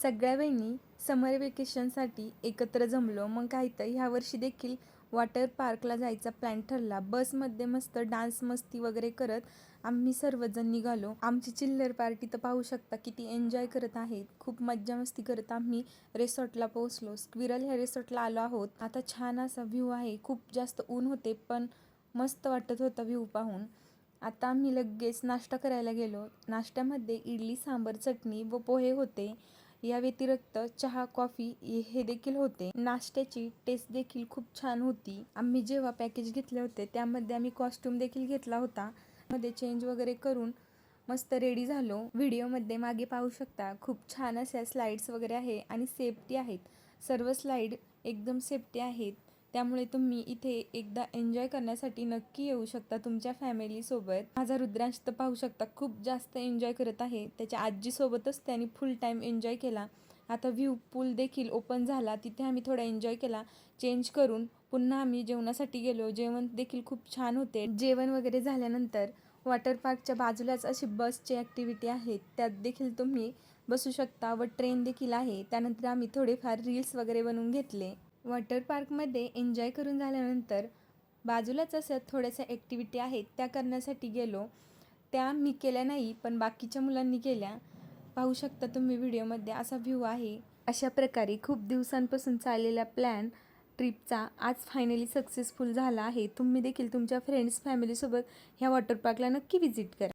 सगळ्या बहिणी समर वेकेशनसाठी एकत्र जमलो. मग काय तर ह्या वर्षी देखील वॉटर पार्कला जायचा प्लॅन ठरला. बसमध्ये मस्त डान्स मस्ती वगैरे करत आम्ही सर्वजण निघालो. आमची चिल्लर पार्टी तर पाहू शकता किती एन्जॉय करत आहेत. खूप मज्जा मस्ती करत आम्ही रिसॉर्टला पोहोचलो. स्क्विरल ह्या रिसॉर्टला आलो आहोत. आता छान असा व्ह्यू आहे. खूप जास्त ऊन होते पण मस्त वाटत होता व्ह्यू पाहून. आता आम्ही लगेच नाश्ता करायला गेलो. नाश्त्यामध्ये इडली सांबर चटणी व पोहे होते. या व्यतिरिक्त चहा कॉफी हे देखील होते. नाश्त्याची टेस्ट देखील खूप छान होती. आम्ही जेव्हा पॅकेज घेतले होते त्यामध्ये आम्ही कॉस्ट्यूम देखील घेतला होता. मध्ये चेंज वगैरे करून मस्त रेडी झालो. व्हिडिओमध्ये मागे पाहू शकता खूप छान अशा स्लाइड्स वगैरे आहे आणि सेफ्टी आहेत. सर्व स्लाइड एकदम सेफ्टी आहेत. त्यामुळे तुम्ही इथे एकदा एन्जॉय करण्यासाठी नक्की येऊ शकता तुमच्या फॅमिलीसोबत. माझा रुद्रांश तर पाहू शकता खूप जास्त एन्जॉय करत आहे. त्याच्या आजीसोबतच त्याने फुल टाईम एन्जॉय केला. आता व्ह्यू पूल देखील ओपन झाला. तिथे आम्ही थोडा एन्जॉय केला. चेंज करून पुन्हा आम्ही जेवणासाठी गेलो. जेवण देखील खूप छान होते. जेवण वगैरे झाल्यानंतर वॉटर पार्कच्या बाजूलाच अशी बसची ॲक्टिव्हिटी आहेत. त्यात देखील तुम्ही बसू शकता व ट्रेन देखील आहे. त्यानंतर आम्ही थोडेफार रील्स वगैरे बनवून घेतले. वॉटर पार्कमध्ये एन्जॉय करून झाल्यानंतर बाजूलाच असं थोड्याशा ॲक्टिव्हिटी आहेत त्या करण्यासाठी गेलो. त्या मी केल्या नाही पण बाकीच्या मुलांनी केल्या. पाहू शकता तुम्ही व्हिडिओमध्ये असा व्ह्यू आहे. अशा प्रकारे खूप दिवसांपासून चाललेला प्लॅन ट्रिपचा आज फायनली सक्सेसफुल झाला आहे. तुम्ही देखील तुमच्या फ्रेंड्स फॅमिलीसोबत ह्या वॉटर पार्कला नक्की व्हिजिट करा.